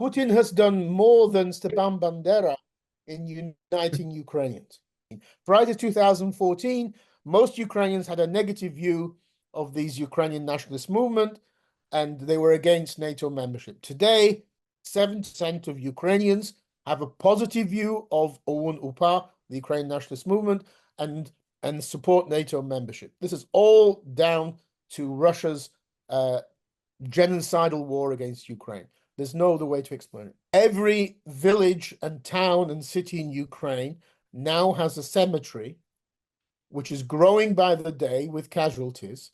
Putin has done more than Stepan Bandera in uniting Ukrainians. Prior to 2014, most Ukrainians had a negative view of these Ukrainian nationalist movement, and they were against NATO membership. Today, 7% of Ukrainians have a positive view of OUN UPA, the Ukrainian nationalist movement, and support NATO membership. This is all down to Russia's genocidal war against Ukraine. There's no other way to explain it. Every village and town and city in Ukraine now has a cemetery, which is growing by the day with casualties,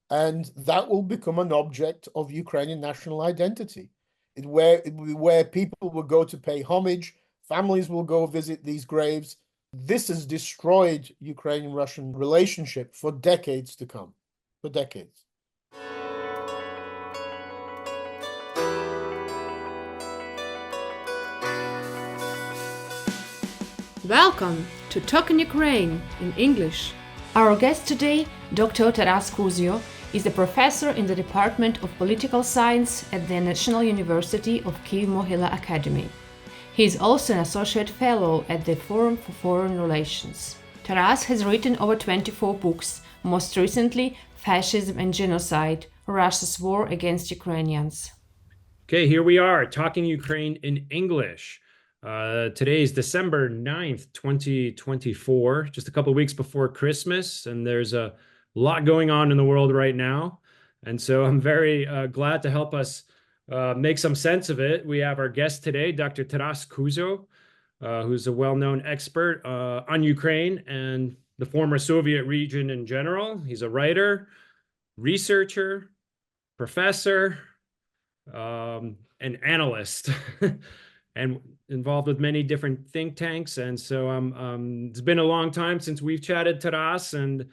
and that will become an object of Ukrainian national identity. It will be where people will go to pay homage, families will go visit these graves. This has destroyed Ukrainian-Russian relationship for decades to come, for decades. Welcome to Talking Ukraine in English. Our guest today, Dr. Taras Kuzio, is a professor in the Department of Political Science at the National University of Kyiv Mohyla Academy. He is also an associate fellow at the Forum for Foreign Relations. Taras has written over 24 books, most recently Fascism and Genocide, Russia's War Against Ukrainians. Okay, here we are, Talking Ukraine in English. Today is December 9th, 2024, just a couple of weeks before Christmas, and there's a lot going on in the world right now. And so I'm very glad to help us make some sense of it. We have our guest today, Dr. Taras Kuzio, who's a well-known expert on Ukraine and the former Soviet region in general. He's a writer, researcher, professor, an analyst. And involved with many different think tanks. And so it's been a long time since we've chatted, Taras, and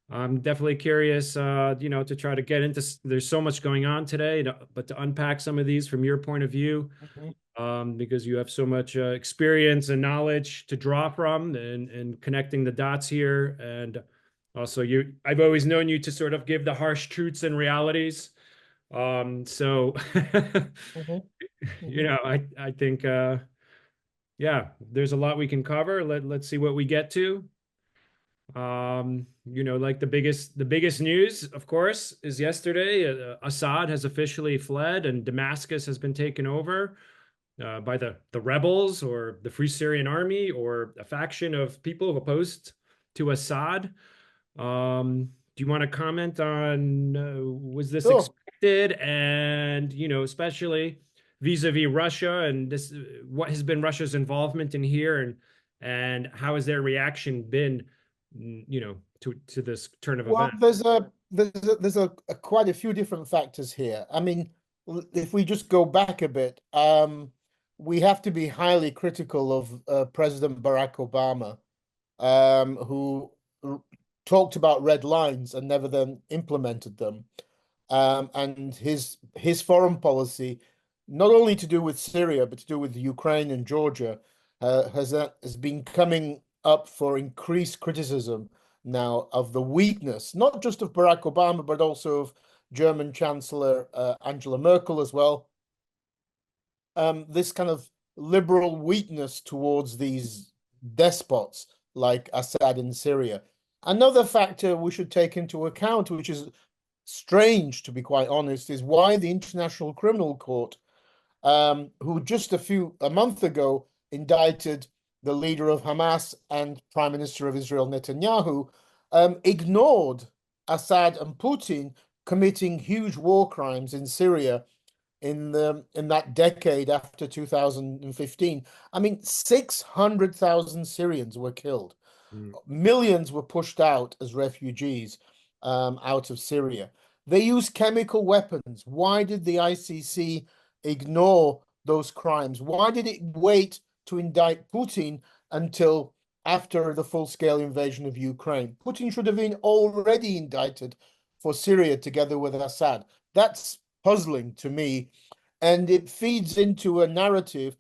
I'm definitely curious, to try to get into, there's so much going on today, but to unpack some of these from your point of view, because you have so much experience and knowledge to draw from and connecting the dots here. And also I've always known you to sort of give the harsh truths and realities. I think, there's a lot we can cover. Let's see what we get to. Like the biggest news, of course, is yesterday, Assad has officially fled and Damascus has been taken over by the rebels or the Free Syrian Army or a faction of people opposed to Assad. Do you want to comment on was this expected, and especially vis-a-vis Russia and this, what has been Russia's involvement in here, and how has their reaction been, to this turn of events? There's quite a few different factors here. I mean, if we just go back a bit, we have to be highly critical of President Barack Obama, who talked about red lines and never then implemented them. And his foreign policy, not only to do with Syria, but to do with Ukraine and Georgia, has been coming up for increased criticism now of the weakness, not just of Barack Obama, but also of German Chancellor Angela Merkel as well. This kind of liberal weakness towards these despots like Assad in Syria. Another factor we should take into account, which is strange to be quite honest, is why the International Criminal Court, who just a month ago indicted the leader of Hamas and Prime Minister of Israel Netanyahu, ignored Assad and Putin committing huge war crimes in Syria in that decade after 2015. I mean, 600,000 Syrians were killed. Millions were pushed out as refugees out of Syria. They used chemical weapons. Why did the ICC ignore those crimes? Why did it wait to indict Putin until after the full-scale invasion of Ukraine? Putin should have been already indicted for Syria together with Assad. That's puzzling to me. And it feeds into a narrative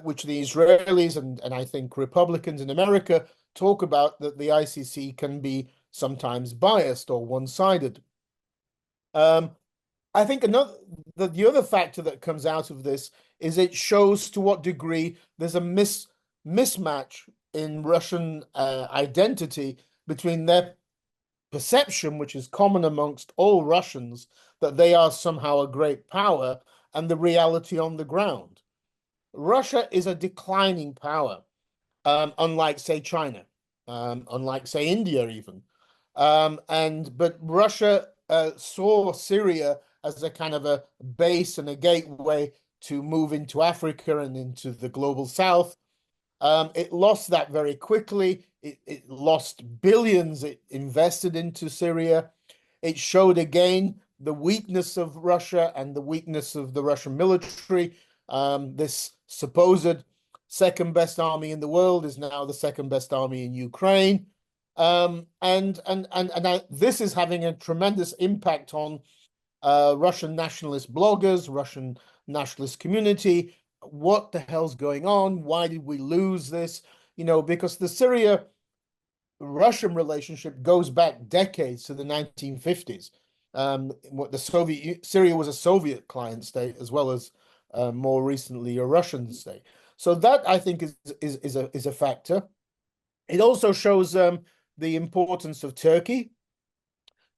which the Israelis and I think Republicans in America talk about, that the ICC can be sometimes biased or one-sided. I think the other factor that comes out of this is it shows to what degree there's a mismatch in Russian identity between their perception, which is common amongst all Russians, that they are somehow a great power, and the reality on the ground. Russia is a declining power, unlike, say, China, unlike, say, India, even. But Russia saw Syria as a kind of a base and a gateway to move into Africa and into the global south. It lost that very quickly. It lost billions it invested into Syria. It showed again the weakness of Russia and the weakness of the Russian military. This supposed second best army in the world is now the second best army in Ukraine. This is having a tremendous impact on Russian nationalist bloggers, Russian nationalist community. What the hell's going on? Why did we lose this? Because the Syria-Russian relationship goes back decades to the 1950s. Syria was a Soviet client state as well as more recently a Russian state. So that, I think, is a factor. It also shows the importance of Turkey.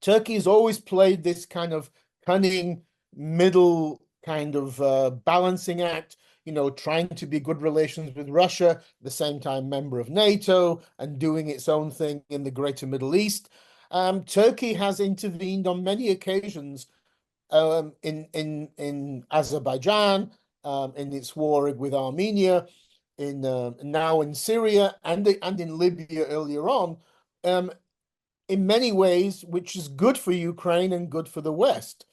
Turkey has always played this kind of cunning middle kind of balancing act, trying to be good relations with Russia, at the same time member of NATO and doing its own thing in the greater Middle East. Turkey has intervened on many occasions in Azerbaijan, in its war with Armenia, now in Syria and in Libya earlier on, in many ways, which is good for Ukraine and good for the West.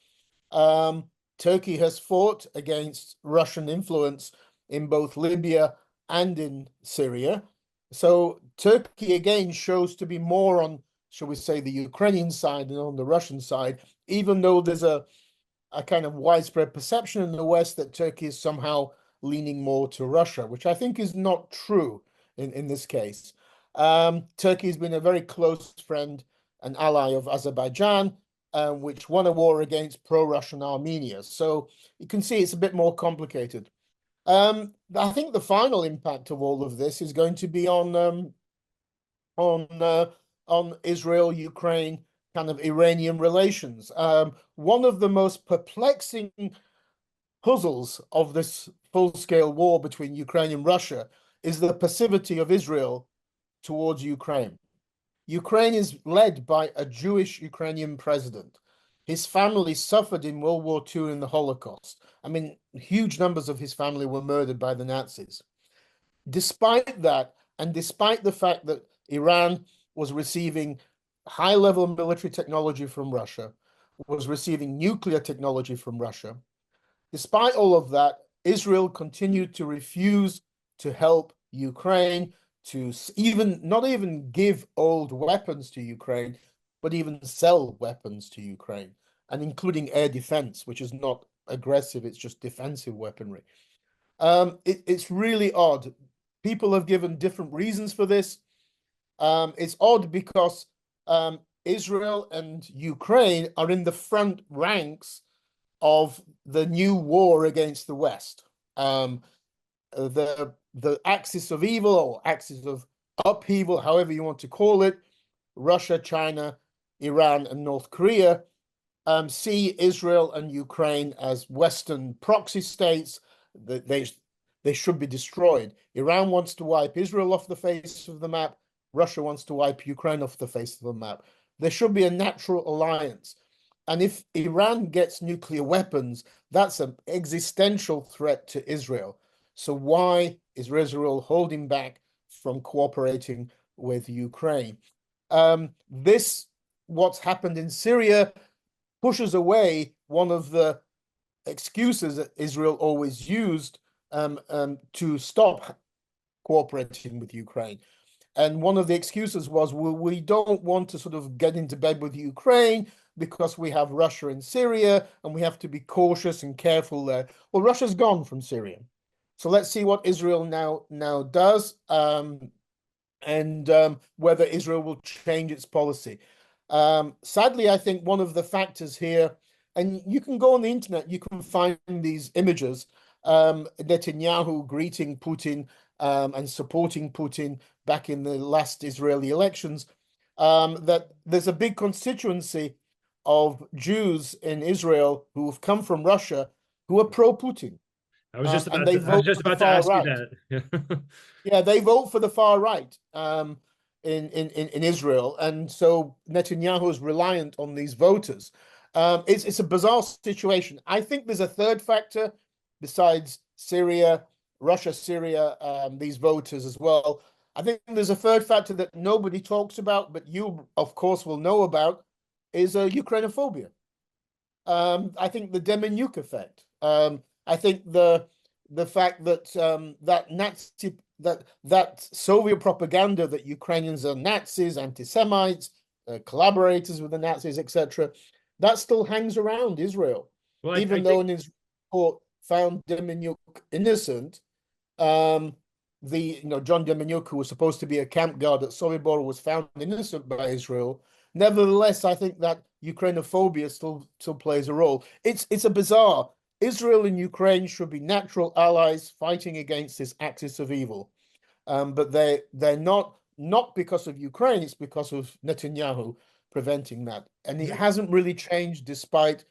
Turkey has fought against Russian influence in both Libya and in Syria. So Turkey again shows to be more on, shall we say, the Ukrainian side than on the Russian side, even though there's a kind of widespread perception in the West that Turkey is somehow leaning more to Russia, which I think is not true in this case. Turkey has been a very close friend and ally of Azerbaijan, which won a war against pro-Russian Armenia. So you can see it's a bit more complicated. I think the final impact of all of this is going to be on Israel-Ukraine kind of Iranian relations. One of the most perplexing puzzles of this full-scale war between Ukraine and Russia is the passivity of Israel towards Ukraine. Ukraine is led by a Jewish Ukrainian president. His family suffered in World War II in the Holocaust. I mean, huge numbers of his family were murdered by the Nazis. Despite that, and despite the fact that Iran was receiving high-level military technology from Russia, was receiving nuclear technology from Russia, despite all of that, Israel continued to refuse to help Ukraine, to not even give old weapons to Ukraine, but even sell weapons to Ukraine, and including air defense, which is not aggressive, it's just defensive weaponry. It's really odd. People have given different reasons for this. It's odd because Israel and Ukraine are in the front ranks of the new war against the West. The axis of evil or axis of upheaval, however you want to call it, Russia, China, Iran, and North Korea, see Israel and Ukraine as Western proxy states. They should be destroyed. Iran wants to wipe Israel off the face of the map. Russia wants to wipe Ukraine off the face of the map. There should be a natural alliance. And if Iran gets nuclear weapons, that's an existential threat to Israel. So why is Israel holding back from cooperating with Ukraine? What's happened in Syria pushes away one of the excuses that Israel always used to stop cooperating with Ukraine. And one of the excuses was, well, we don't want to sort of get into bed with Ukraine because we have Russia in Syria and we have to be cautious and careful there. Well, Russia's gone from Syria. So let's see what Israel now does and whether Israel will change its policy. Sadly, I think one of the factors here, and you can go on the internet, you can find these images. Netanyahu greeting Putin and supporting Putin back in the last Israeli elections, that there's a big constituency of Jews in Israel who have come from Russia who are pro-Putin, and they I was vote just for the about to far ask you right. that. Yeah, they vote for the far right in Israel, and so Netanyahu is reliant on these voters. It's a bizarre situation. I think there's a third factor besides Syria, Russia, Syria, these voters as well. I think there's a third factor that nobody talks about, but you, of course, will know about, is Ukrainophobia. I think the Demjanjuk effect. I think the fact that that Soviet propaganda that Ukrainians are Nazis, anti-Semites, collaborators with the Nazis, etc., that still hangs around Israel, Well, I even though think, in his report found Demjanjuk innocent. Um, John Demjanjuk, who was supposed to be a camp guard at Sobibor, was found innocent by Israel. Nevertheless, I think that Ukrainophobia still plays a role. It's a bizarre. Israel and Ukraine should be natural allies fighting against this axis of evil, but they're not because of Ukraine. It's because of Netanyahu preventing that, and it hasn't really changed despite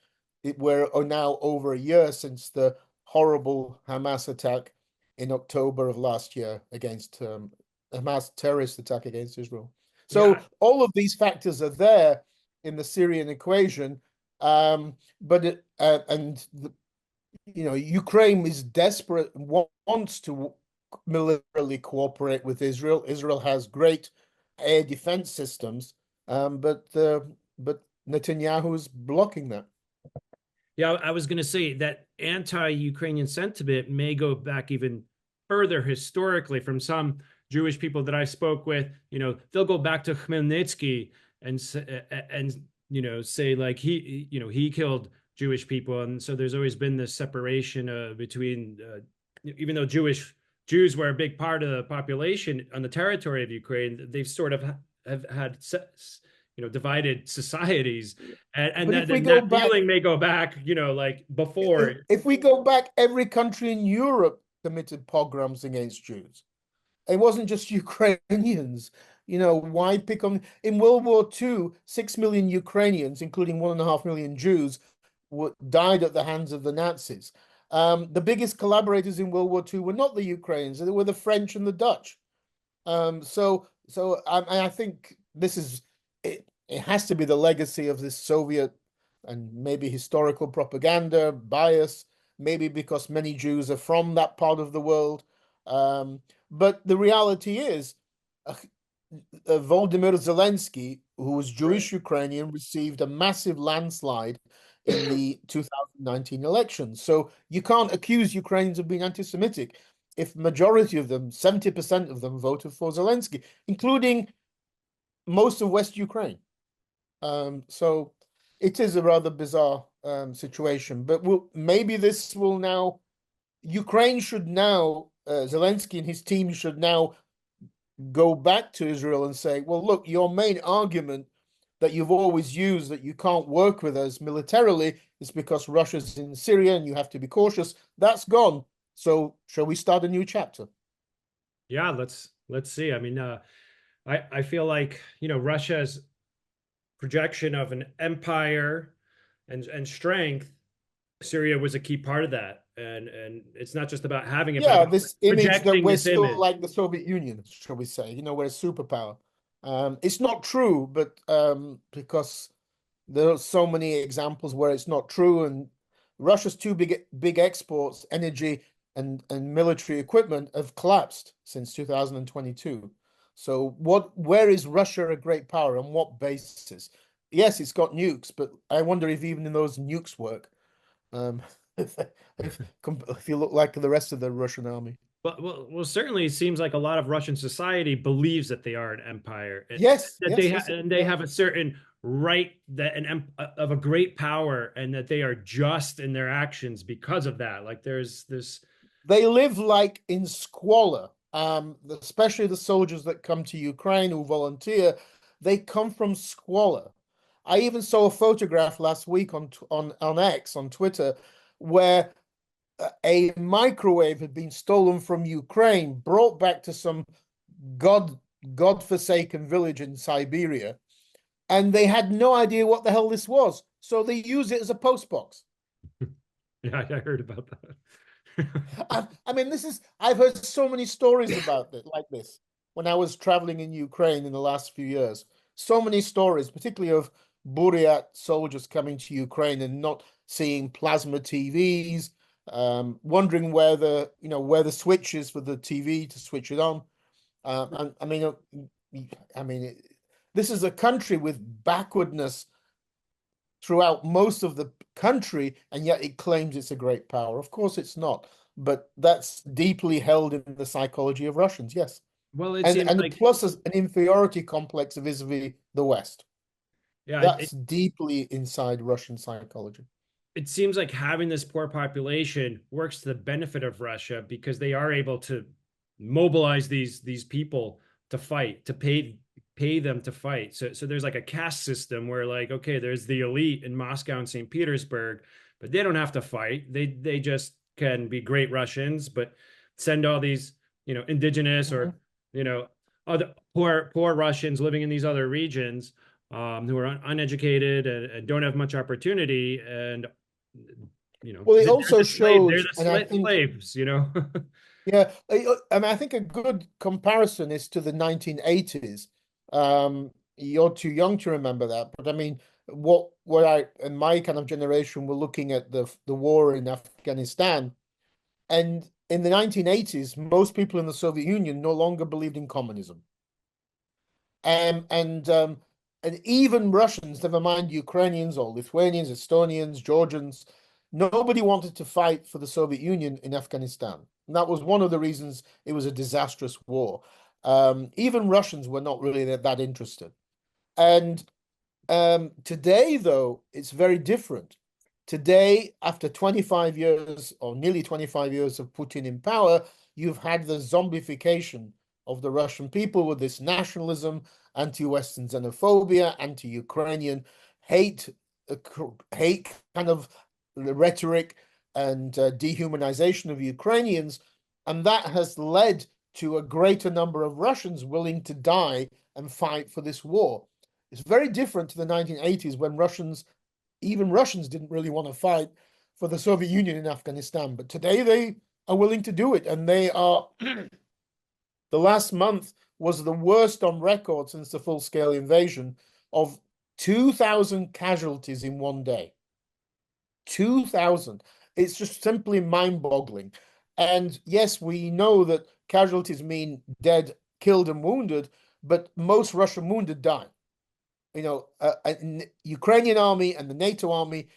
it. We're now over a year since the horrible Hamas attack in October of last year against Hamas terrorist attack against Israel. So yeah, all of these factors are there in the Syrian equation, but Ukraine is desperate, wants to militarily cooperate with Israel. Israel has great air defense systems, but Netanyahu is blocking that. yeah, I was going to say that anti-Ukrainian sentiment may go back even further historically from some Jewish people that I spoke with. They'll go back to Khmelnytsky and say like he killed Jewish people, and so there's always been this separation between even though Jews were a big part of the population on the territory of Ukraine, they've sort of have had divided societies, and But that if we and go that back, feeling may go back, like before. if we go back, every country in Europe committed pogroms against Jews. It wasn't just Ukrainians. Why pick on in World War II, 6 million Ukrainians, including 1.5 million Jews, died at the hands of the Nazis. The biggest collaborators in World War II were not the Ukrainians, they were the French and the Dutch. I think this is it. It has to be the legacy of this Soviet and maybe historical propaganda bias, maybe because many Jews are from that part of the world. But the reality is, uh, Volodymyr Zelensky, who was Right. Jewish Ukrainian, received a massive landslide in the 2019 elections. So you can't accuse Ukrainians of being anti-Semitic if majority of them, 70% of them, voted for Zelensky, including most of West Ukraine. So it is a rather bizarre situation. But maybe this will now, Ukraine should now, Zelensky and his team should now go back to Israel and say, well, look, your main argument that you've always used that you can't work with us militarily is because Russia's in Syria and you have to be cautious. That's gone. So shall we start a new chapter? Yeah, let's see. I mean, I feel like Russia's projection of an empire and strength. Syria was a key part of that, and it's not just about having it, but Yeah, about this image that projecting we're this still image. like the Soviet Union, shall we say? We're a superpower. It's not true, but because there are so many examples where it's not true, and Russia's two big exports, energy and military equipment, have collapsed since 2022. So where is Russia a great power? On what basis? Yes, it's got nukes, but I wonder if even in those nukes work. Um, if, if you look like the rest of the Russian army. Well, certainly it seems like a lot of Russian society believes that they are an empire, Yes, that yes, yes, they yeah. have a certain right that of a great power, and that they are just in their actions because of that. Like there's this. They live like in squalor. Especially the soldiers that come to Ukraine who volunteer, they come from squalor. I even saw a photograph last week on X on Twitter where a microwave had been stolen from Ukraine, brought back to some god godforsaken village in Siberia, and they had no idea what the hell this was. So they use it as a postbox. Yeah, I heard about that. I mean, I've heard so many stories about it like this when I was traveling in Ukraine in the last few years. So many stories, particularly of Buryat soldiers coming to Ukraine and not seeing plasma TVs, wondering where the switch is for the TV to switch it on. And I mean, this is a country with backwardness throughout most of the country, and yet it claims it's a great power. Of course, it's not, but that's deeply held in the psychology of Russians. Yes, Well, it seems and like, plus an inferiority complex vis-a-vis the West. yeah, That's deeply inside Russian psychology. it seems like having this poor population works to the benefit of Russia because they are able to mobilize these people to fight, to pay them to fight. So there's like a caste system where, like, okay, there's the elite in Moscow and St. Petersburg, but they don't have to fight. They just can be great Russians, but send all these, indigenous or, Mhm. other poor Russians living in these other regions, who are uneducated and don't have much opportunity, and Well, it they're also the slave, they're shows, the and I think, slaves. yeah, I think a good comparison is to the 1980s. You're too young to remember that, but I mean, what I and my kind of generation were looking at the war in Afghanistan, and in the 1980s, most people in the Soviet Union no longer believed in communism. Um, and um, and even Russians, never mind Ukrainians or Lithuanians, Estonians, Georgians, nobody wanted to fight for the Soviet Union in Afghanistan. And that was one of the reasons it was a disastrous war. Even Russians were not really that interested. And today, though, it's very different. Today, after 25 years or nearly 25 years of Putin in power, you've had the zombification of the Russian people with this nationalism, anti-Western xenophobia, anti-Ukrainian hate, uh, hate kind of rhetoric and dehumanization of Ukrainians. And that has led to a greater number of Russians willing to die and fight for this war. It's very different to the 1980s when even Russians didn't really want to fight for the Soviet Union in Afghanistan. But today they are willing to do it. And they are, the last month was the worst on record since the full scale invasion of 2,000 casualties in one day. 2,000. It's just simply mind boggling. And yes, we know that casualties mean dead, killed, and wounded, but most Russian wounded die. Ukrainian army and the NATO army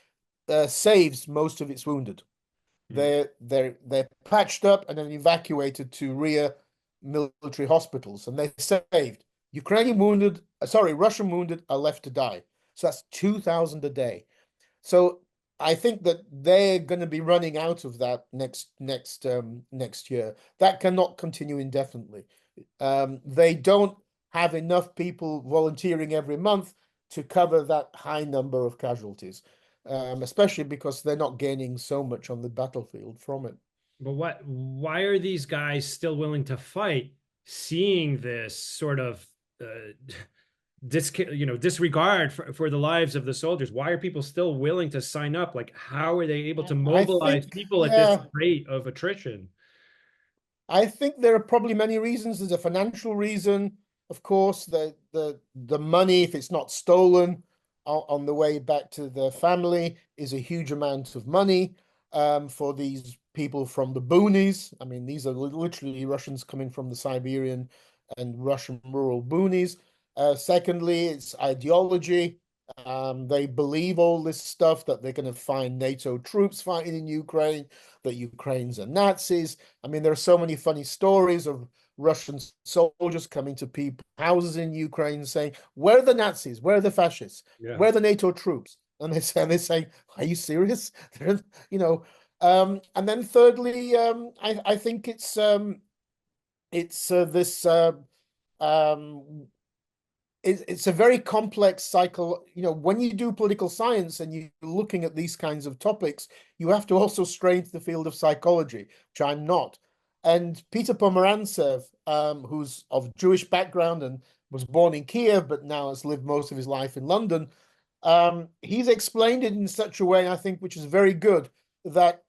saves most of its wounded. They're patched up and then evacuated to rear military hospitals, and they're saved. Russian wounded are left to die. So that's 2,000 a day. So I think that they're going to be running out of that next year. That cannot continue indefinitely. They don't have enough people volunteering every month to cover that high number of casualties, especially because they're not gaining so much on the battlefield from it. But why are these guys still willing to fight, seeing this sort of disregard for the lives of the soldiers? Why are people still willing to sign up? Like, how are they able to I mobilize think, people at this yeah, rate of attrition? I think there are probably many reasons. There's a financial reason, of course, the money, if it's not stolen on the way back to the family, is a huge amount of money for these people from the boonies. I mean, these are literally Russians coming from the Siberian and Russian rural boonies. Secondly, it's ideology. They believe all this stuff that they're going to find NATO troops fighting in Ukraine, that Ukrainians are Nazis. I mean, there are so many funny stories of Russian soldiers coming to people's houses in Ukraine saying, "Where are the Nazis? Where are the fascists? Yeah. Where are the NATO troops?" And they say, "Are you serious?" you know. And then thirdly, I think it's this um, it's a very complex cycle. You know, when you do political science and you're looking at these kinds of topics, you have to also stray into the field of psychology, which I'm not. And Peter Pomerantsev, who's of Jewish background and was born in Kyiv, but now has lived most of his life in London, he's explained it in such a way, I think, which is very good, that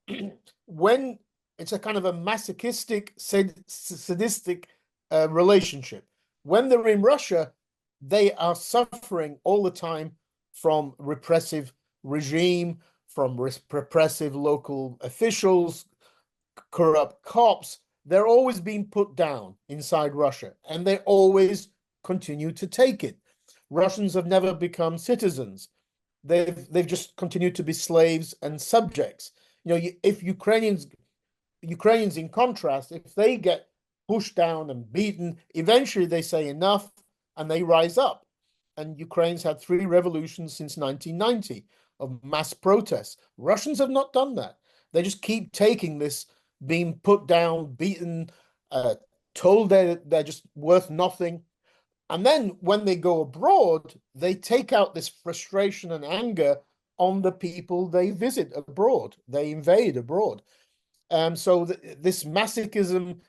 when it's a kind of a masochistic, sadistic relationship, when they're in Russia, they are suffering all the time from repressive regime, from repressive local officials, corrupt cops. They're always being put down inside Russia, and they always continue to take it. Russians have never become citizens. They've just continued to be slaves and subjects. You know, if Ukrainians in contrast, if they get pushed down and beaten, eventually they say enough and they rise up. And Ukraine's had 3 revolutions since 1990 of mass protests. Russians have not done that. They just keep taking this, being put down, beaten, told they're just worth nothing. And then when they go abroad, they take out this frustration and anger on the people they visit abroad, they invade abroad. So this masochism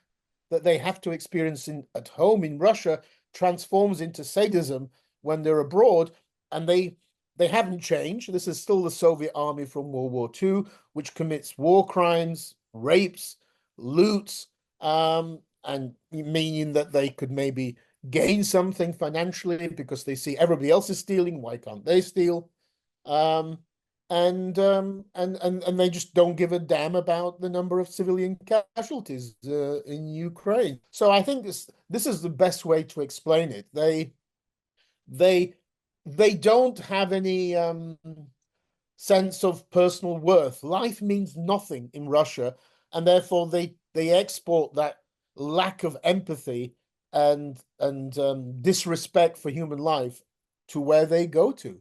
that they have to experience at home in Russia transforms into sadism when they're abroad, and they haven't changed. This is still the Soviet army from World War II, which commits war crimes, rapes, loots, and meaning that they could maybe gain something financially because they see everybody else is stealing. Why can't they steal? And they just don't give a damn about the number of civilian casualties in Ukraine. So I think this is the best way to explain it. They they don't have any sense of personal worth. Life means nothing in Russia, and therefore they export that lack of empathy and disrespect for human life to where they go to.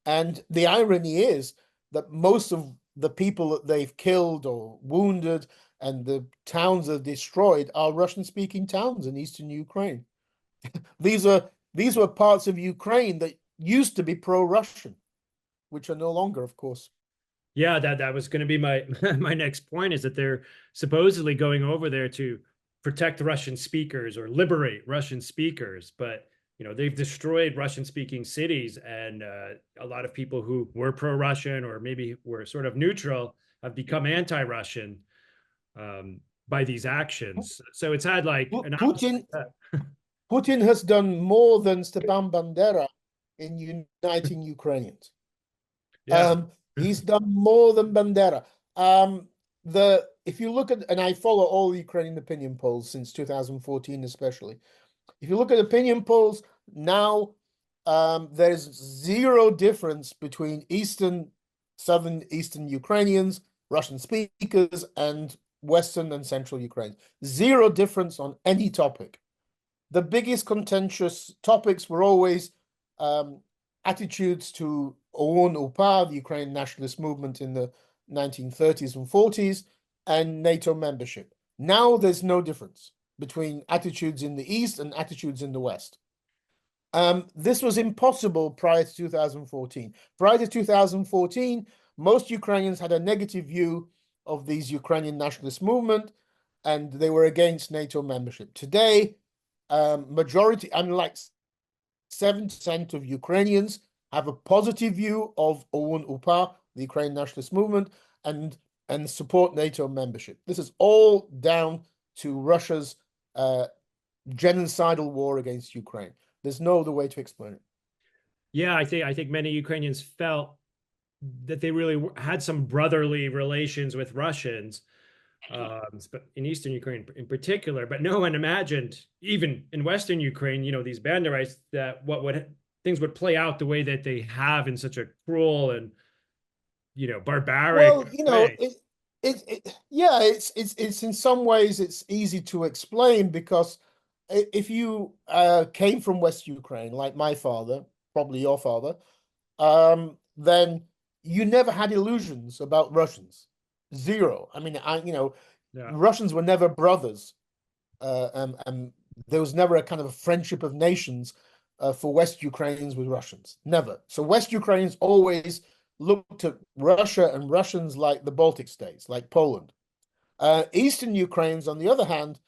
And the irony is that most of the people that they've killed or wounded and the towns they've destroyed are Russian-speaking towns in eastern Ukraine. These were parts of Ukraine that used to be pro-Russian, which are no longer, of course. Yeah, that was going to be my my next point, is that they're supposedly going over there to protect Russian speakers or liberate Russian speakers, but they've destroyed Russian speaking cities, and a lot of people who were pro-Russian or maybe were sort of neutral have become anti-Russian by these actions. So it's had like an Putin has done more than Stepan Bandera in uniting Ukrainians. Yeah. He's done more than Bandera. If you look at, and I follow all the Ukrainian opinion polls since 2014, especially. If you look at opinion polls now, there's zero difference between southern eastern Ukrainians, Russian speakers, and Western and Central Ukraine. Zero difference on any topic. The biggest contentious topics were always attitudes to OUN UPA, the Ukrainian nationalist movement in the 1930s and 40s, and NATO membership. Now there's no difference between attitudes in the East and attitudes in the West. This was impossible prior to 2014. Prior to 2014, most Ukrainians had a negative view of these Ukrainian nationalist movement, and they were against NATO membership. Today, majority, like 7% of Ukrainians have a positive view of OUN UPA, the Ukrainian nationalist movement, and support NATO membership. This is all down to Russia's genocidal war against Ukraine. There's no other way to explain it. Yeah, I think many Ukrainians felt that they really had some brotherly relations with Russians, but in Eastern Ukraine in particular. But no one imagined, even in Western Ukraine, these banderites, that things would play out the way that they have in such a cruel and barbaric way. It's in some ways it's easy to explain, because if you came from West Ukraine, like my father, probably your father, then you never had illusions about Russians. Zero. I mean, Yeah. Russians were never brothers, and there was never a kind of a friendship of nations for West Ukrainians with Russians. Never. So West Ukrainians always looked at Russia and Russians like the Baltic states, like Poland. Eastern Ukrainians, on the other hand,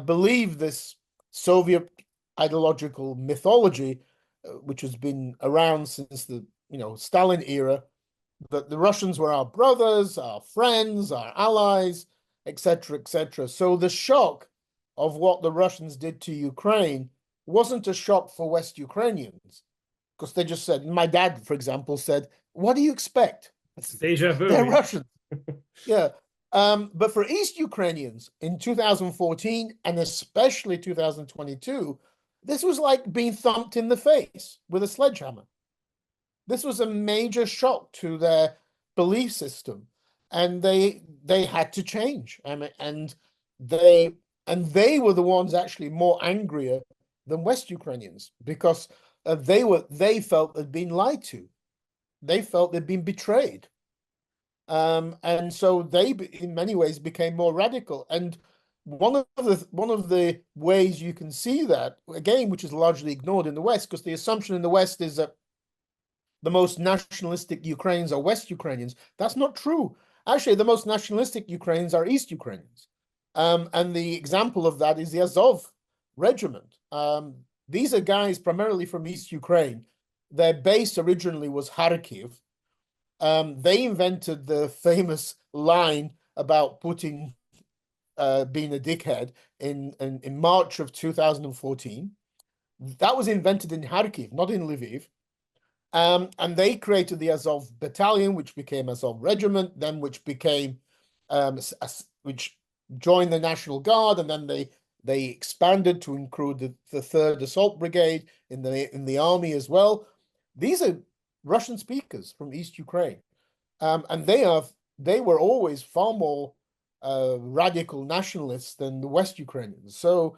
believe this Soviet ideological mythology, which has been around since the Stalin era, that the Russians were our brothers, our friends, our allies, etc., etc. So the shock of what the Russians did to Ukraine wasn't a shock for West Ukrainians, because they just said, my dad, for example, said, what do you expect? It's deja vu. They're Russians. Yeah. But for East Ukrainians in 2014 and especially 2022, this was like being thumped in the face with a sledgehammer. This was a major shock to their belief system, and they had to change. I mean, and they were the ones actually more angrier than West Ukrainians, because they felt they'd been lied to. They felt they'd been betrayed. And so they, in many ways, became more radical. And one of the ways you can see that, again, which is largely ignored in the West, because the assumption in the West is that the most nationalistic Ukrainians are West Ukrainians. That's not true. Actually, the most nationalistic Ukrainians are East Ukrainians. And the example of that is the Azov regiment. These are guys primarily from East Ukraine. Their base originally was Kharkiv. They invented the famous line about Putin being a dickhead in March of 2014. That was invented in Kharkiv, not in Lviv. And they created the Azov battalion, which became Azov regiment, then which became which joined the National Guard, and then they expanded to include the 3rd Assault Brigade in the army as well. These are Russian speakers from East Ukraine, and they were always far more radical nationalists than the West Ukrainians. So,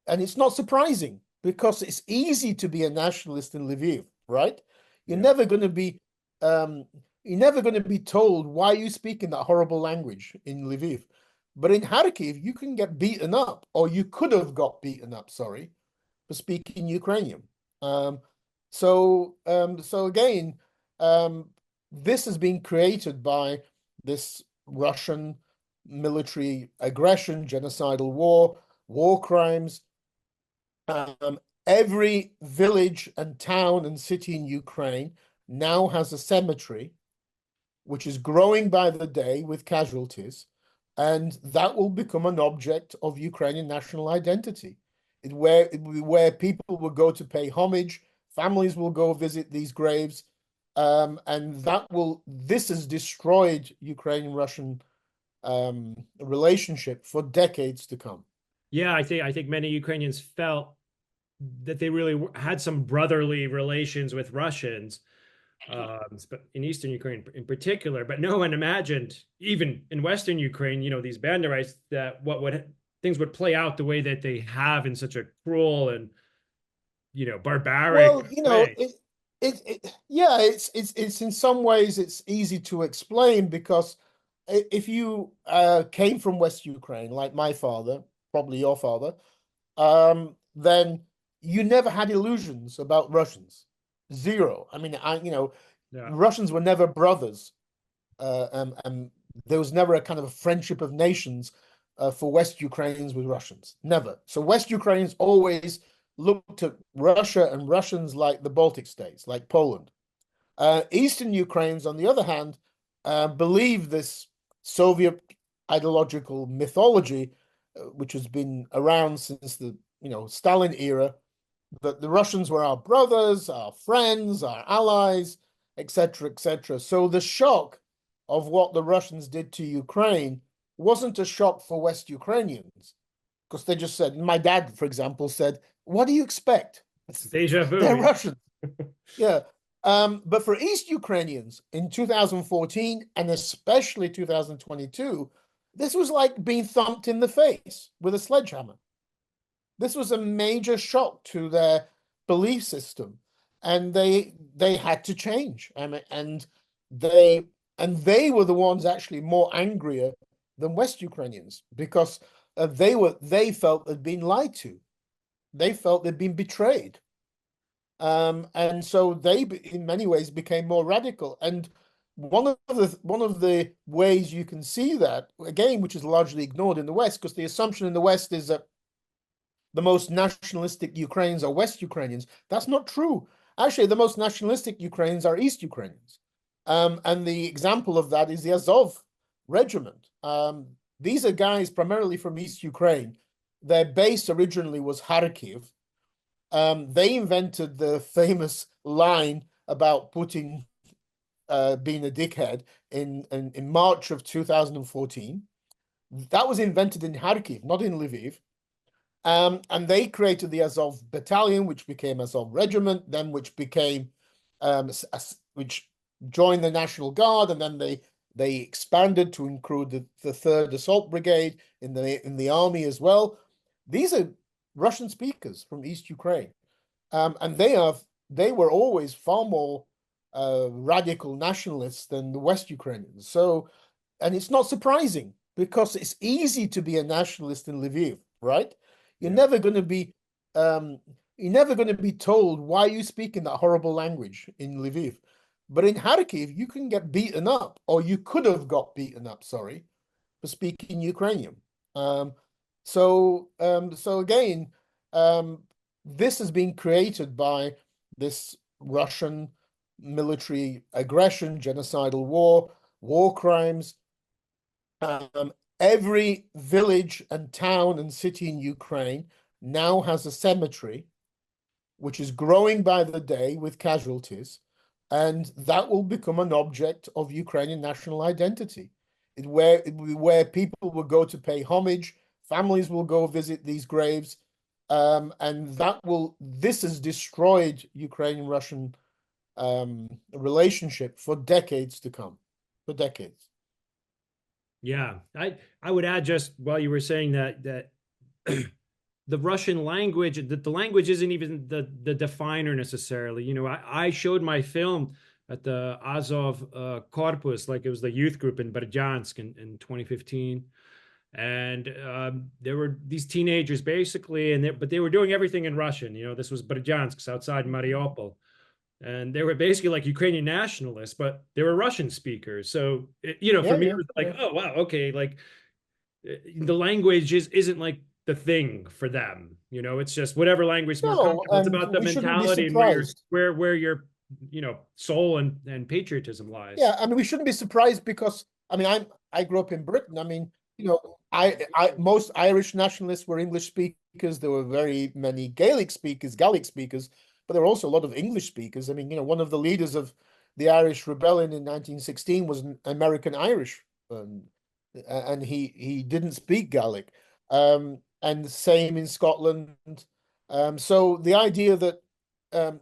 and it's not surprising, because it's easy to be a nationalist in Lviv, right? You're never going to be told, why you speak in that horrible language in Lviv. But in Kharkiv, you can get beaten up, or you could have got beaten up, sorry, for speaking Ukrainian. So again, this has been created by this Russian military aggression, genocidal war crimes. Every village and town and city in Ukraine now has a cemetery, which is growing by the day with casualties, and that will become an object of Ukrainian national identity. It will be where people will go to pay homage, families will go visit these graves, and this has destroyed Ukrainian-Russian relationship for decades to come. Yeah, I think many Ukrainians felt that they really had some brotherly relations with Russians, but in Eastern Ukraine in particular. But no one imagined, even in Western Ukraine, these Banderites, that things would play out the way that they have in such a cruel and barbaric way. It's in some ways it's easy to explain, because if you came from West Ukraine, like my father, probably your father, then you never had illusions about Russians. Zero. I mean, Russians were never brothers, and there was never a kind of a friendship of nations for West Ukrainians with Russians. Never. So West Ukrainians always looked at Russia and Russians like the Baltic states, like Poland. Eastern Ukrainians, on the other hand, believe this Soviet ideological mythology, which has been around since the Stalin era, that the Russians were our brothers, our friends, our allies, etc., etc. So the shock of what the Russians did to Ukraine wasn't a shock for West Ukrainians, because they just said, my dad, for example, said, what do you expect? It's deja vu. They're Russians. Yeah. But for East Ukrainians in 2014 and especially 2022, this was like being thumped in the face with a sledgehammer. This was a major shock to their belief system, and they had to change. And they were the ones actually more angrier than West Ukrainians, because they felt they'd been lied to. They felt they'd been betrayed. And so they, in many ways, became more radical. And one of the ways you can see that, again, which is largely ignored in the West, because the assumption in the West is that the most nationalistic Ukrainians are West Ukrainians. That's not true. Actually, the most nationalistic Ukrainians are East Ukrainians. And the example of that is the Azov regiment. These are guys primarily from East Ukraine. Their base originally was Kharkiv. They invented the famous line about Putin being a dickhead in March of 2014. That was invented in Kharkiv, not in Lviv. And they created the Azov Battalion, which became Azov Regiment, then which became which joined the National Guard, and then they expanded to include the 3rd Assault Brigade in the army as well. These are Russian speakers from East Ukraine, and they were always far more radical nationalists than the West Ukrainians. So, and it's not surprising because it's easy to be a nationalist in Lviv, right? You're Yeah. never going to be you're never going to be told why you speak in that horrible language in Lviv. But in Kharkiv, you can get beaten up, or you could have got beaten up, sorry, for speaking Ukrainian. So again, this has been created by this Russian military aggression, genocidal war crimes. Every village and town and city in Ukraine now has a cemetery, which is growing by the day with casualties, and that will become an object of Ukrainian national identity. It will be where people will go to pay homage, families will go visit these graves, and this has destroyed Ukrainian-Russian relationship for decades to come, for decades. Yeah, I would add, just while you were saying that the Russian language, the language isn't even the definer necessarily. You know, I showed my film at the Azov Korpus, like it was the youth group in Berdyansk in 2015. And there were these teenagers basically, but they were doing everything in Russian. You know, this was Berdyansk, outside Mariupol. And they were basically like Ukrainian nationalists, but they were Russian speakers. So, for me, it was like, oh, wow, okay, like the language isn't like the thing for them. You know, it's just whatever language more comfortable. It's about the mentality and where your soul and patriotism lies. Yeah, I mean, we shouldn't be surprised because I grew up in Britain. I mean, most Irish nationalists were English speakers. There were very many Gaelic speakers, but there were also a lot of English speakers. I mean, one of the leaders of the Irish Rebellion in 1916 was an American Irish, and he didn't speak Gaelic. And the same in Scotland. So the idea that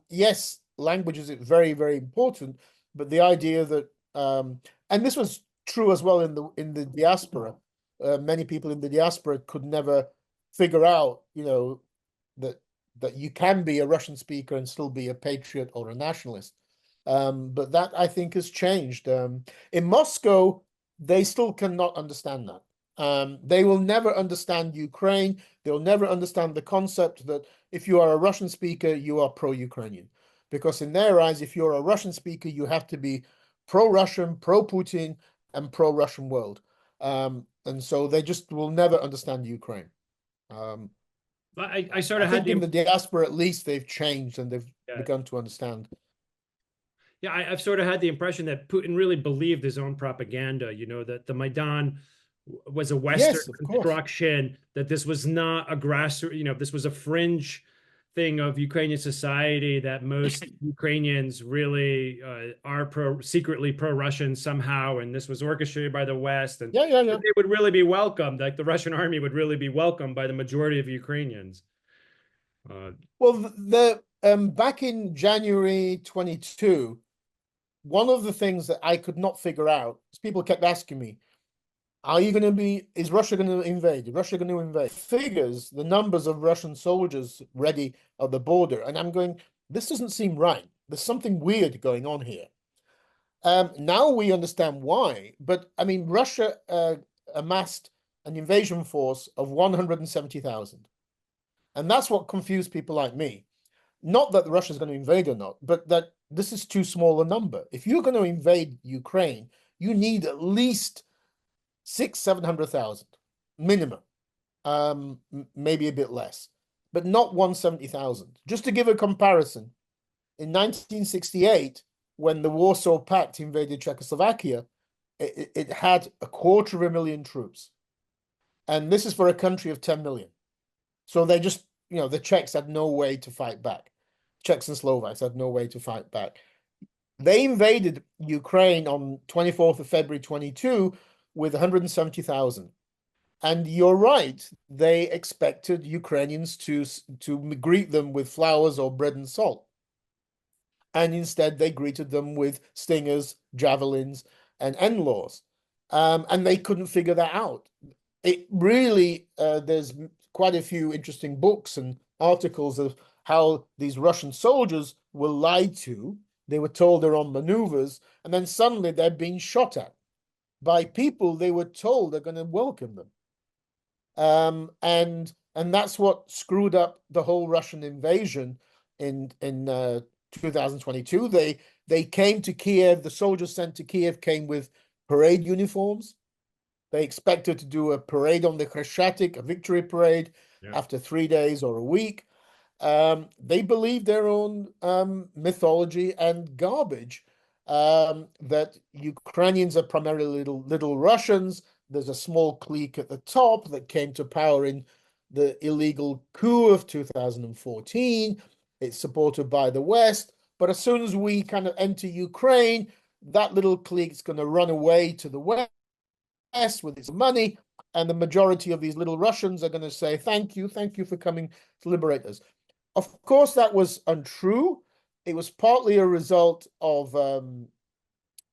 yes, language is very, very important, but the idea that and this was true as well in the diaspora. Many people in the diaspora could never figure out, that you can be a Russian speaker and still be a patriot or a nationalist. But that, I think, has changed. In Moscow, they still cannot understand that. They will never understand Ukraine. They'll never understand the concept that if you are a Russian speaker, you are pro-Ukrainian. Because in their eyes, if you're a Russian speaker, you have to be pro-Russian, pro-Putin, and pro-Russian world. And so they just will never understand Ukraine. I sort of had in the diaspora, at least they've changed and they've begun to understand. Yeah, I've sort of had the impression that Putin really believed his own propaganda, that the Maidan was a Western construction, that this was not a grassroots, this was a fringe thing of Ukrainian society, that most Ukrainians really are secretly pro-Russian somehow, and this was orchestrated by the West, and they would really be welcomed, like the Russian army would really be welcomed by the majority of Ukrainians. Well, back in January 22, one of the things that I could not figure out is people kept asking me, is Russia going to invade? Is Russia going to invade? Figures, the numbers of Russian soldiers ready at the border. And I'm going, this doesn't seem right. There's something weird going on here. Now we understand why. But I mean, Russia amassed an invasion force of 170,000. And that's what confused people like me. Not that Russia's going to invade or not, but that this is too small a number. If you're going to invade Ukraine, you need at least 700,000 minimum, maybe a bit less, but not 170,000. Just to give a comparison, in 1968, when the Warsaw Pact invaded Czechoslovakia, it had 250,000 troops. And this is for a country of 10 million. So they just, the Czechs had no way to fight back. Czechs and Slovaks had no way to fight back. They invaded Ukraine on 24th of February 22 with 170,000. And you're right, they expected Ukrainians to greet them with flowers or bread and salt. And instead, they greeted them with stingers, javelins, and NLAWs. And they couldn't figure that out. It really, there's quite a few interesting books and articles of how these Russian soldiers were lied to. They were told they're on maneuvers, and then suddenly they're being shot at by people they were told are going to welcome them. And that's what screwed up the whole Russian invasion in 2022. They came to Kyiv. The soldiers sent to Kyiv came with parade uniforms. They expected to do a parade on the Khreshchatyk, a victory parade, after 3 days or a week. They believed their own mythology and garbage, that Ukrainians are primarily little Russians. There's a small clique at the top that came to power in the illegal coup of 2014. It's supported by the West. But as soon as we kind of enter Ukraine, that little clique's going to run away to the West with its money, and the majority of these little Russians are going to say, thank you for coming to liberate us. Of course, that was untrue. It was partly a result of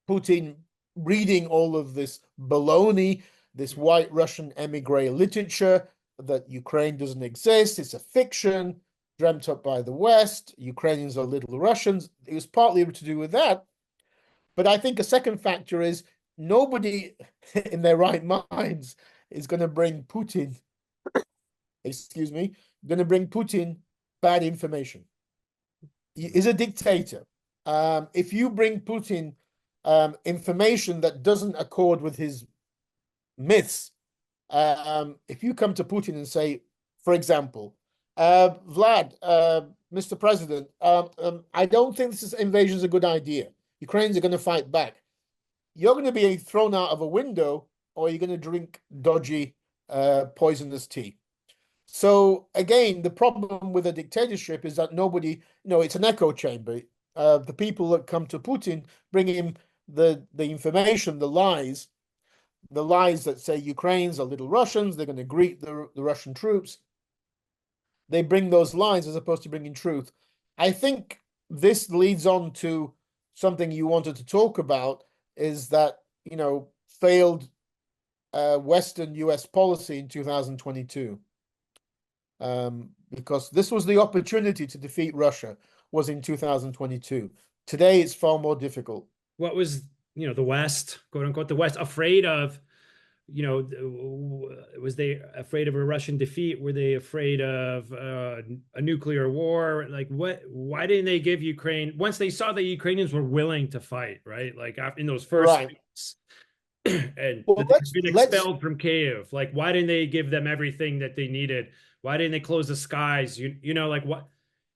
Putin reading all of this baloney, this white Russian emigre literature, that Ukraine doesn't exist, it's a fiction dreamt up by the West, Ukrainians are little Russians. It was partly to do with that. But I think a second factor is nobody in their right minds is going to bring Putin, bad information. He's a dictator. If you bring Putin information that doesn't accord with his myths, if you come to Putin and say, for example, Vlad, Mr. President, I don't think this invasion is a good idea. Ukrainians are going to fight back. You're going to be thrown out of a window, or you're going to drink dodgy, poisonous tea. So again, the problem with a dictatorship is that nobody, it's an echo chamber. The people that come to Putin bring him the information, the lies that say Ukrainians are little Russians, they're going to greet the Russian troops. They bring those lies as opposed to bringing truth. I think this leads on to something you wanted to talk about, is that, failed Western US policy in 2022. Because this was the opportunity to defeat Russia, was in 2022. Today, it's far more difficult. What was, the West, quote unquote, the West afraid of? Was they afraid of a Russian defeat? Were they afraid of a nuclear war? Like, why didn't they give Ukraine, once they saw that Ukrainians were willing to fight, right? Like in those first weeks, and that they've been expelled from Kyiv. Like, why didn't they give them everything that they needed? Why didn't they close the skies? Like what?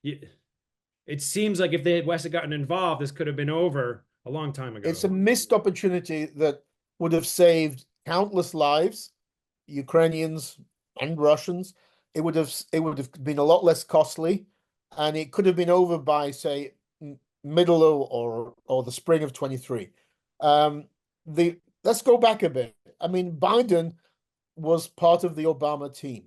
It seems like if the West had gotten involved, this could have been over a long time ago. It's a missed opportunity that would have saved countless lives, Ukrainians and Russians. It would have been a lot less costly, and it could have been over by, say, middle or the spring of 23. Let's go back a bit. I mean, Biden was part of the Obama team.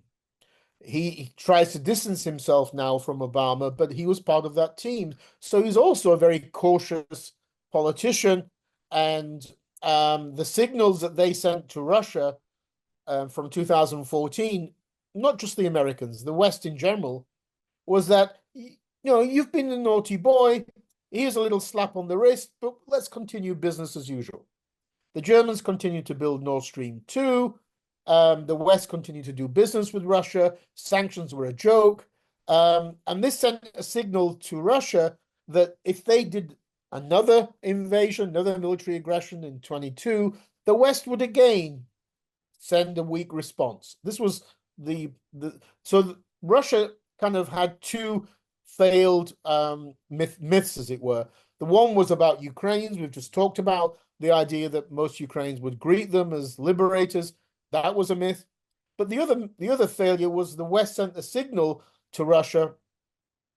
He tries to distance himself now from Obama, but he was part of that team. So he's also a very cautious politician, and the signals that they sent to Russia from 2014, not just the Americans, the West in general, was that, you've been a naughty boy, here's a little slap on the wrist, but let's continue business as usual. The Germans continued to build Nord Stream 2. The West continued to do business with Russia. Sanctions were a joke. And this sent a signal to Russia that if they did another invasion, another military aggression in 22, the West would again send a weak response. This was so Russia kind of had two failed myths, as it were. The one was about Ukrainians. We've just talked about the idea that most Ukrainians would greet them as liberators. That was a myth. But the other failure was the West sent a signal to Russia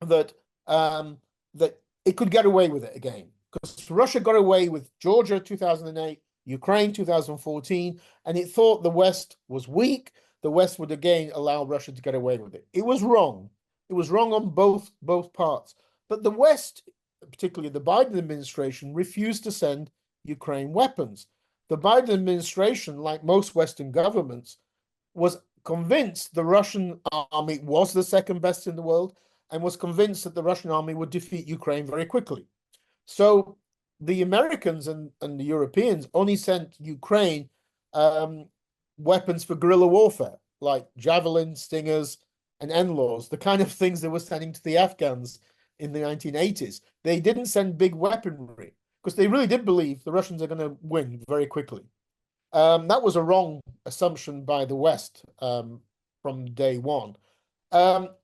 that that it could get away with it again, because Russia got away with Georgia 2008, Ukraine 2014, and it thought the West was weak. The West would again allow Russia to get away with it. It was wrong. It was wrong on both parts. But the West, particularly the Biden administration, refused to send Ukraine weapons. The Biden administration, like most Western governments, was convinced the Russian army was the second best in the world, and was convinced that the Russian army would defeat Ukraine very quickly. So the Americans and the Europeans only sent Ukraine weapons for guerrilla warfare, like javelins, stingers, and NLAWs, the kind of things they were sending to the Afghans in the 1980s. They didn't send big weaponry because they really did believe the Russians are going to win very quickly. That was a wrong assumption by the West from day one.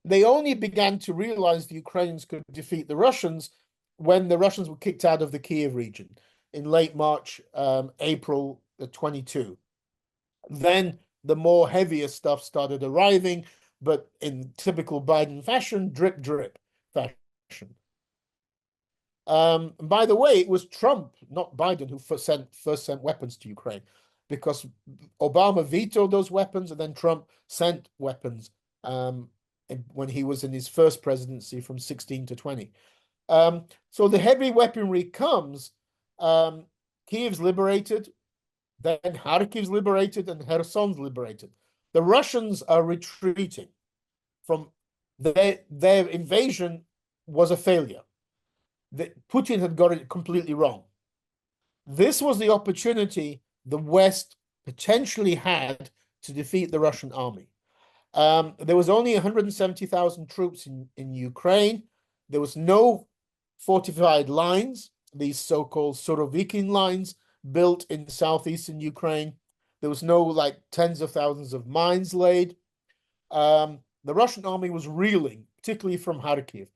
They only began to realize the Ukrainians could defeat the Russians when the Russians were kicked out of the Kyiv region in late March, April 22. Then the more heavier stuff started arriving, but in typical Biden fashion, drip, drip fashion. By the way, it was Trump, not Biden, who first sent weapons to Ukraine, because Obama vetoed those weapons, and then Trump sent weapons when he was in his first presidency from 16 to 20. So the heavy weaponry comes. Kyiv's liberated, then Kharkiv's liberated, and Kherson's liberated. The Russians are retreating from their invasion was a failure. Putin had got it completely wrong. This was the opportunity the West potentially had to defeat the Russian army. There was only 170,000 troops in Ukraine. There was no fortified lines, these so-called Surovikin lines built in southeastern Ukraine. There was no like tens of thousands of mines laid. The Russian army was reeling, particularly from Kharkiv.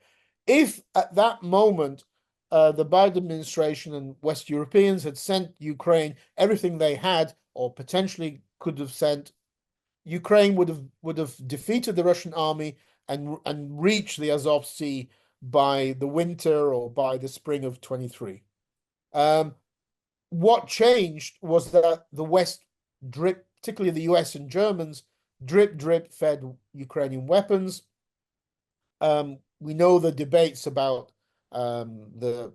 If at that moment the Biden administration and West Europeans had sent Ukraine everything they had, or potentially could have sent, Ukraine would have defeated the Russian army and reached the Azov Sea by the winter or by the spring of 23. What changed was that the West drip, particularly the US and Germans, drip fed Ukrainian weapons. We know the debates about the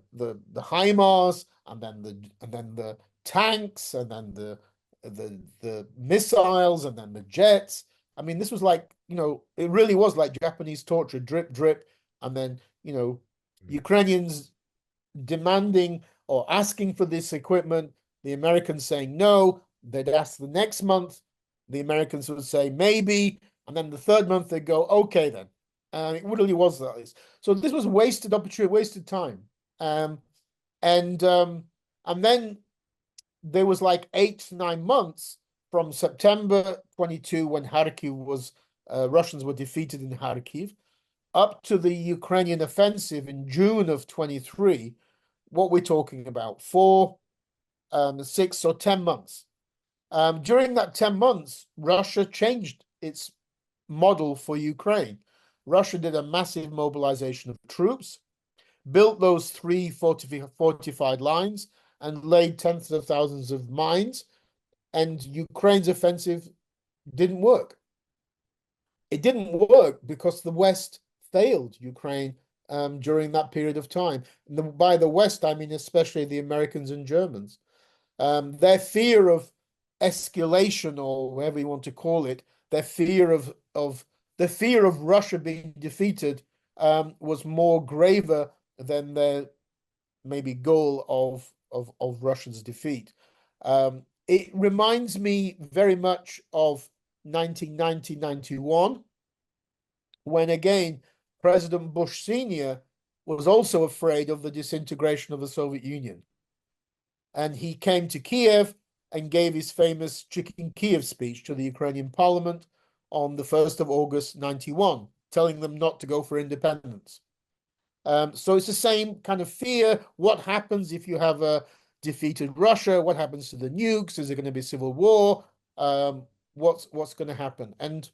HIMARS, and then the tanks, and then the missiles, and then the jets. I mean, this was like, it really was like Japanese torture, drip, and then, Ukrainians demanding or asking for this equipment, the Americans saying no. They'd ask the next month, the Americans would say maybe, and then the third month they'd go, okay then. It really was that. So this was wasted opportunity, wasted time. And then there was like 8 to 9 months from September 22, when Kharkiv was, Russians were defeated in Kharkiv, up to the Ukrainian offensive in June of 23. What we're talking about, 4, 6 or 10 months. During that 10 months, Russia changed its model for Ukraine. Russia did a massive mobilization of troops, built those 3 fortified lines, and laid tens of thousands of mines, and Ukraine's offensive didn't work. It didn't work because the West failed Ukraine during that period of time. And by the West, I mean especially the Americans and Germans. Their fear of escalation, or whatever you want to call it, their fear of Russia being defeated was more graver than their maybe goal of Russia's defeat. It reminds me very much of 1990-91, when again President Bush Sr. was also afraid of the disintegration of the Soviet Union. And he came to Kyiv and gave his famous Chicken Kyiv speech to the Ukrainian parliament on the 1st of August 91, telling them not to go for independence. So it's the same kind of fear. What happens if you have a defeated Russia? What happens to the nukes? Is there going to be civil war? What's going to happen? And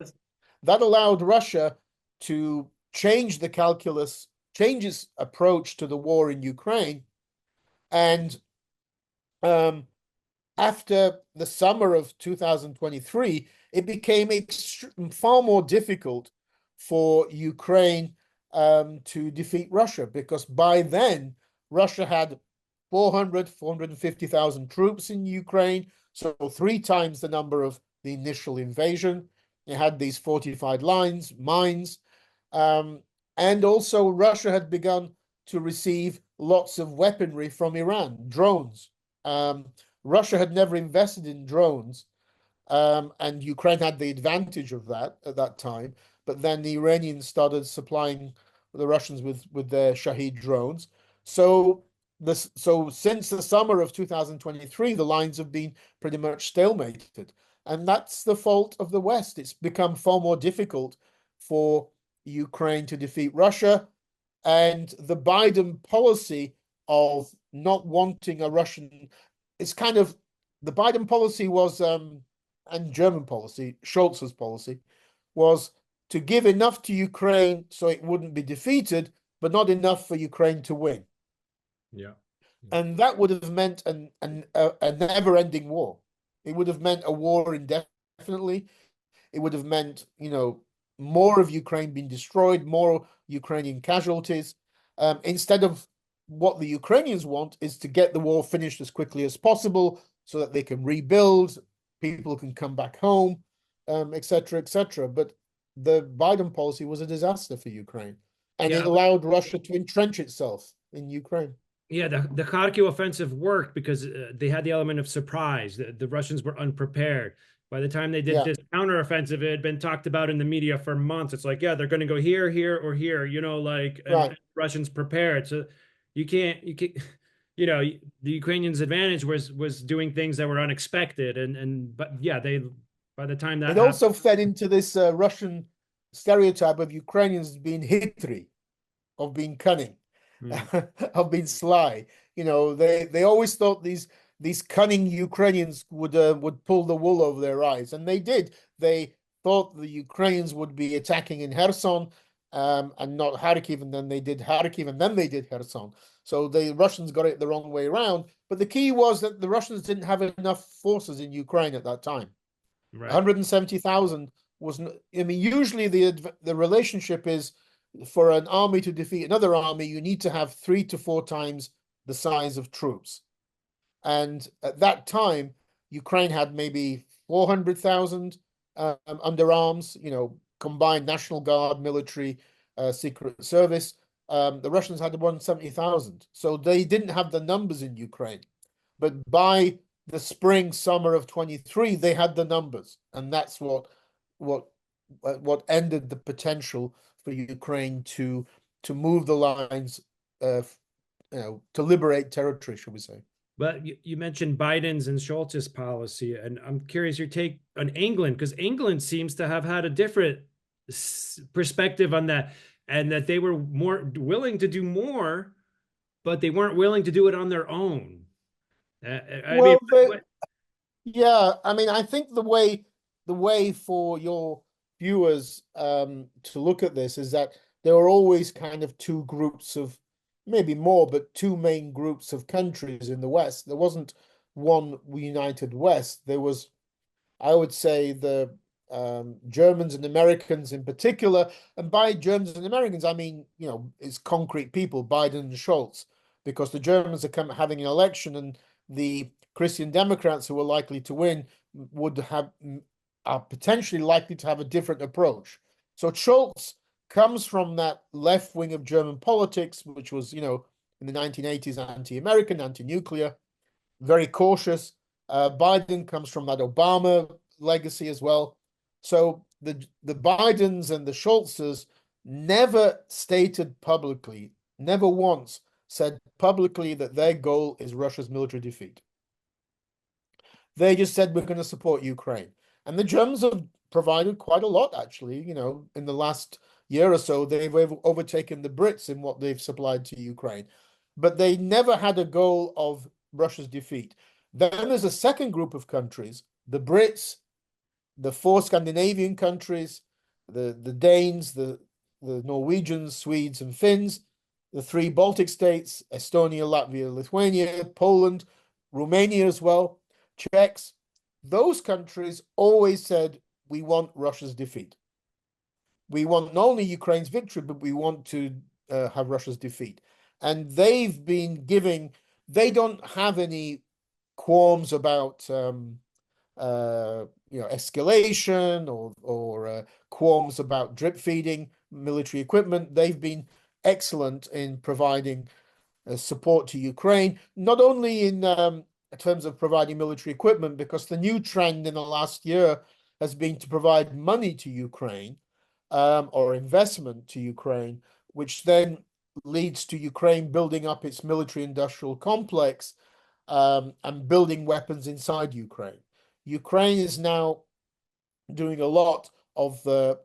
that allowed Russia to change the calculus, change its approach to the war in Ukraine. And after the summer of 2023, it became far more difficult for Ukraine to defeat Russia, because by then Russia had 450,000 troops in Ukraine, so 3 times the number of the initial invasion. It had these fortified lines, mines, and also Russia had begun to receive lots of weaponry from Iran, drones. Russia had never invested in drones, and Ukraine had the advantage of that at that time. But then the Iranians started supplying the Russians with their Shahed drones. So since the summer of 2023, the lines have been pretty much stalemated. And that's the fault of the West. It's become far more difficult for Ukraine to defeat Russia. And the Biden policy of not wanting a Russian, it's kind of, the Biden policy was, and German policy, Scholz's policy, was to give enough to Ukraine so it wouldn't be defeated, but not enough for Ukraine to win. Yeah. And that would have meant a never-ending war. It would have meant a war indefinitely. It would have meant, more of Ukraine being destroyed, more Ukrainian casualties. Instead of what the Ukrainians want is to get the war finished as quickly as possible so that they can rebuild, people can come back home, et cetera, et cetera. But the Biden policy was a disaster for Ukraine, and it allowed Russia to entrench itself in Ukraine. Yeah, the Kharkiv offensive worked because they had the element of surprise. The Russians were unprepared. By the time they did this counteroffensive, it had been talked about in the media for months. It's like, yeah, they're going to go here, here, or here, and Russians prepared. So you can't, the Ukrainians' advantage was doing things that were unexpected. But yeah, by the time that it also fed into this Russian stereotype of Ukrainians being hitri, of being cunning, of being sly. They always thought these cunning Ukrainians would pull the wool over their eyes, and they did. They thought the Ukrainians would be attacking in Kherson and not Kharkiv, and then they did Kharkiv, and then they did Kherson. So the Russians got it the wrong way around. But the key was that the Russians didn't have enough forces in Ukraine at that time. Right. 170,000 was. Usually the relationship is, for an army to defeat another army, you need to have 3 to 4 times the size of troops. And at that time, Ukraine had maybe 400,000 under arms, combined National Guard, military, Secret Service. The Russians had 170,000. So they didn't have the numbers in Ukraine. But by the spring, summer of 23, they had the numbers. And that's what ended the potential for Ukraine to move the lines, to liberate territory, should we say. But you mentioned Biden's and Scholz's policy, and I'm curious your take on England, because England seems to have had a different perspective on that, and that they were more willing to do more, but they weren't willing to do it on their own. I think the way for your viewers to look at this is that there are always kind of 2 groups of, maybe more, but 2 main groups of countries in the West. There wasn't one united West. There was, I would say, the Germans and Americans in particular. And by Germans and Americans, I mean, it's concrete people, Biden and Scholz, because the Germans are having an election, and the Christian Democrats, who are likely to win, are potentially likely to have a different approach. So Scholz comes from that left wing of German politics, which was, in the 1980s, anti-American, anti-nuclear, very cautious. Biden comes from that Obama legacy as well. So the Bidens and the Scholzes, never stated publicly, never once said publicly that their goal is Russia's military defeat. They just said, we're going to support Ukraine. And the Germans have provided quite a lot, actually. You know, in the last year or so, they've overtaken the Brits in what they've supplied to Ukraine. But they never had a goal of Russia's defeat. Then there's a second group of countries, the Brits, the four Scandinavian countries, the Danes, the Norwegians, Swedes, and Finns, the three Baltic states, Estonia, Latvia, Lithuania, Poland, Romania as well, Czechs. Those countries always said, we want Russia's defeat. We want not only Ukraine's victory, but we want to have Russia's defeat. And they've been giving, they don't have any qualms about escalation or qualms about drip feeding military equipment. They've been excellent in providing support to Ukraine, not only in terms of providing military equipment, because the new trend in the last year has been to provide money to Ukraine or investment to Ukraine, which then leads to Ukraine building up its military industrial complex and building weapons inside Ukraine. Ukraine is now doing a lot of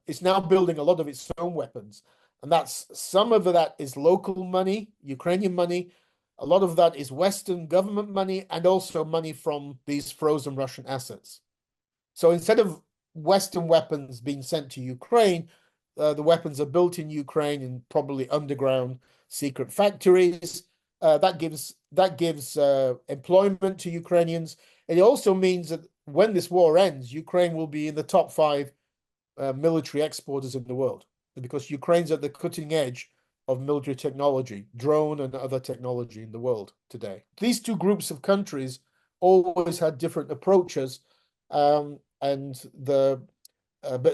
it's now building a lot of its own weapons. And that's, some of that is local money, Ukrainian money. A lot of that is Western government money and also money from these frozen Russian assets. So instead of Western weapons being sent to Ukraine, the weapons are built in Ukraine in probably underground secret factories. That gives employment to Ukrainians. It also means that when this war ends, Ukraine will be in the top 5 military exporters in the world, because Ukraine's at the cutting edge of military technology, drone and other technology in the world today. These two groups of countries always had different approaches, but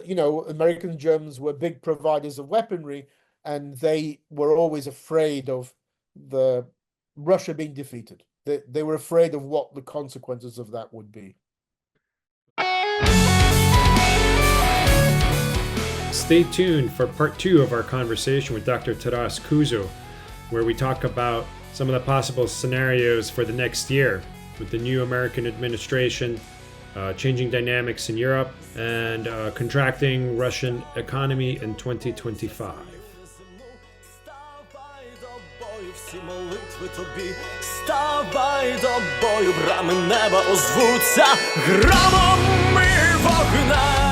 you know, Americans and Germans were big providers of weaponry, and they were always afraid of the Russia being defeated. They were afraid of what the consequences of that would be. Stay tuned for part 2 of our conversation with Dr. Taras Kuzio, where we talk about some of the possible scenarios for the next year with the new American administration, changing dynamics in Europe, and contracting Russian economy in 2025. Всі молитви тобі, ставай до бою, брами неба озвуться громом і вогнем.